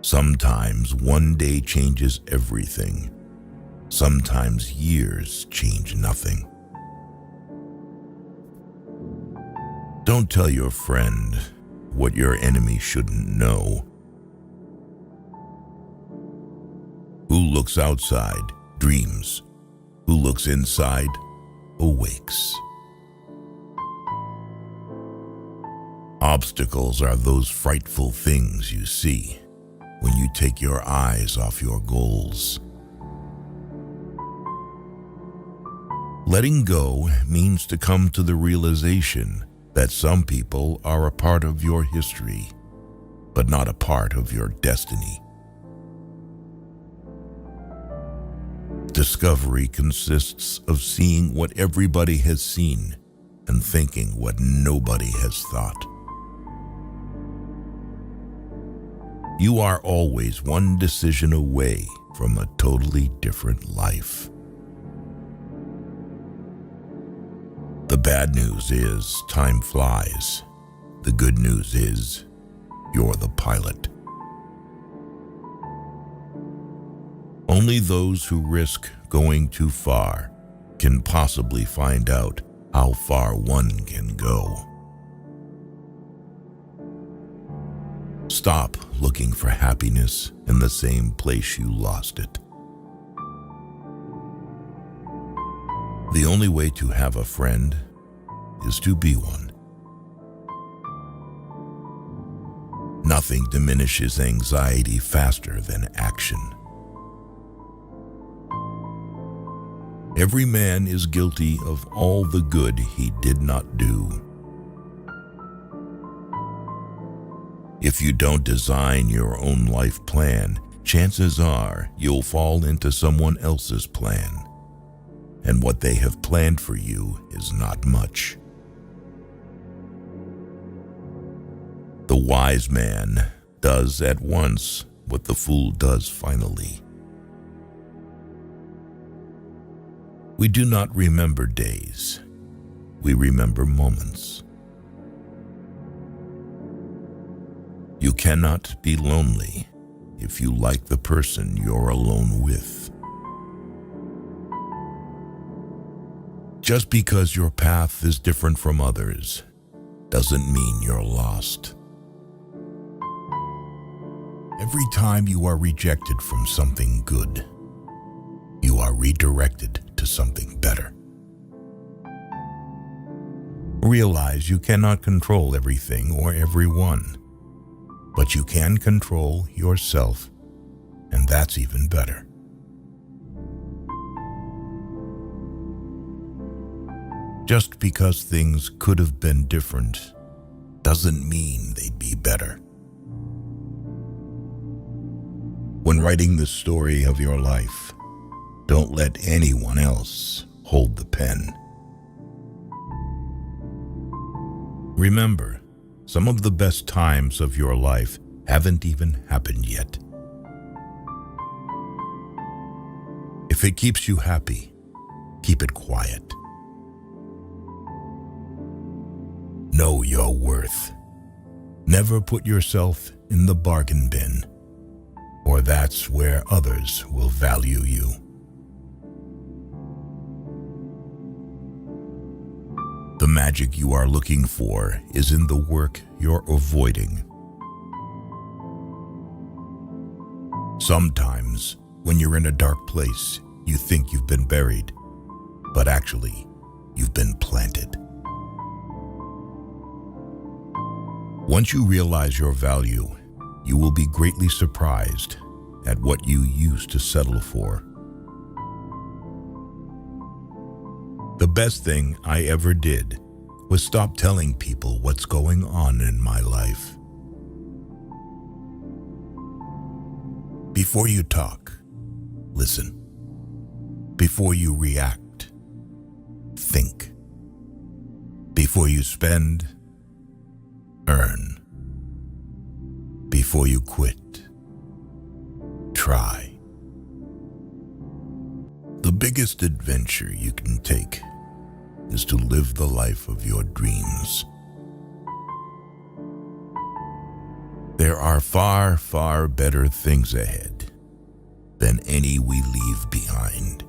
Sometimes one day changes everything. Sometimes years change nothing. Don't tell your friend what your enemy shouldn't know. Who looks outside dreams. Who looks inside awakes. Obstacles are those frightful things you see when you take your eyes off your goals. Letting go means to come to the realization that some people are a part of your history, but not a part of your destiny. Discovery consists of seeing what everybody has seen and thinking what nobody has thought. You are always one decision away from a totally different life. The bad news is time flies. The good news is you're the pilot. Only those who risk going too far can possibly find out how far one can go. Stop looking for happiness in the same place you lost it. The only way to have a friend is to be one. Nothing diminishes anxiety faster than action. Every man is guilty of all the good he did not do. If you don't design your own life plan, chances are you'll fall into someone else's plan. And what they have planned for you is not much. The wise man does at once what the fool does finally. We do not remember days. We remember moments. You cannot be lonely if you like the person you're alone with. Just because your path is different from others doesn't mean you're lost. Every time you are rejected from something good, you are redirected to something better. Realize you cannot control everything or everyone, but you can control yourself, and that's even better. Just because things could have been different doesn't mean they'd be better. When writing the story of your life, don't let anyone else hold the pen. Remember, some of the best times of your life haven't even happened yet. If it keeps you happy, keep it quiet. Know your worth. Never put yourself in the bargain bin, or that's where others will value you. The magic you are looking for is in the work you're avoiding. Sometimes, when you're in a dark place, you think you've been buried, but actually, you've been planted. Once you realize your value, you will be greatly surprised at what you used to settle for. The best thing I ever did was stop telling people what's going on in my life. Before you talk, listen. Before you react, think. Before you spend, earn. Before you quit, try. The biggest adventure you can take is to live the life of your dreams. There are far, far better things ahead than any we leave behind.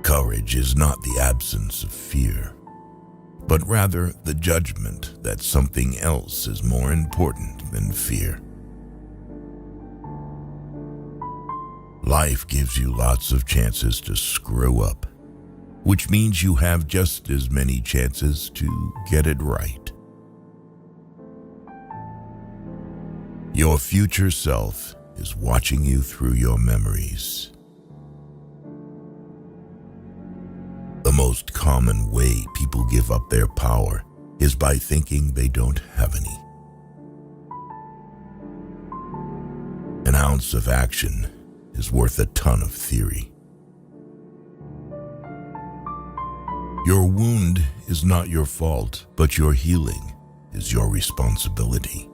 Courage is not the absence of fear, but rather the judgment that something else is more important than fear. Life gives you lots of chances to screw up, which means you have just as many chances to get it right. Your future self is watching you through your memories. The most common way people give up their power is by thinking they don't have any. An ounce of action is worth a ton of theory. Your wound is not your fault, but your healing is your responsibility.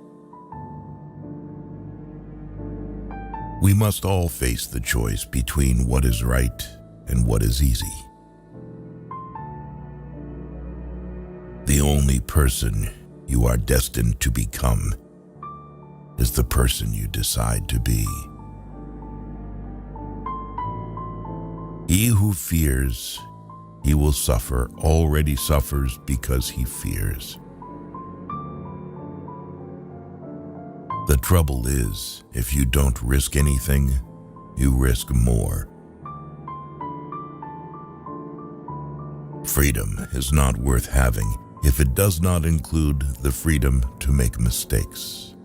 We must all face the choice between what is right and what is easy. The only person you are destined to become is the person you decide to be. He who fears he will suffer already suffers because he fears. The trouble is, if you don't risk anything, you risk more. Freedom is not worth having if it does not include the freedom to make mistakes.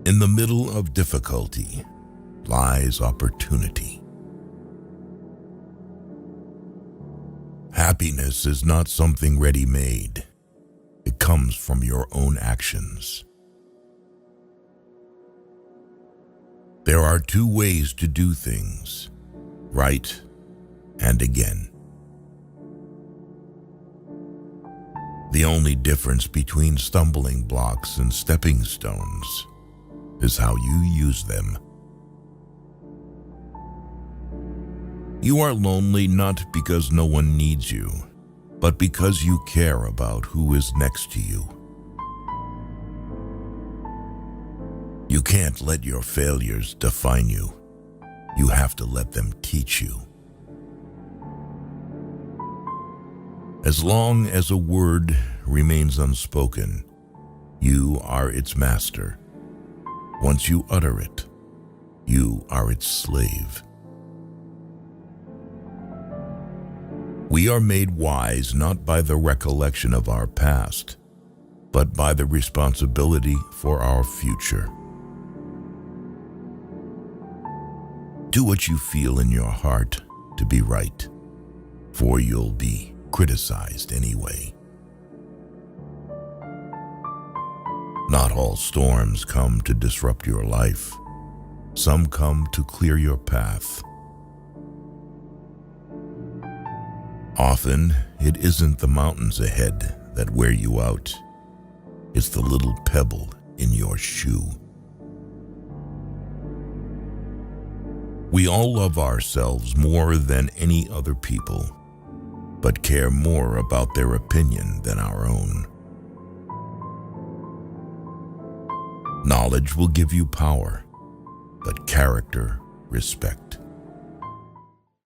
In the middle of difficulty lies opportunity. Happiness is not something ready-made. It comes from your own actions. There are two ways to do things, right and again. The only difference between stumbling blocks and stepping stones is how you use them. You are lonely not because no one needs you, but because you care about who is next to you. You can't let your failures define you. You have to let them teach you. As long as a word remains unspoken, you are its master. Once you utter it, you are its slave. We are made wise not by the recollection of our past, but by the responsibility for our future. Do what you feel in your heart to be right, for you'll be criticized anyway. Not all storms come to disrupt your life. Some come to clear your path. Often, it isn't the mountains ahead that wear you out. It's the little pebble in your shoe. We all love ourselves more than any other people, but care more about their opinion than our own. Knowledge will give you power, but character, respect.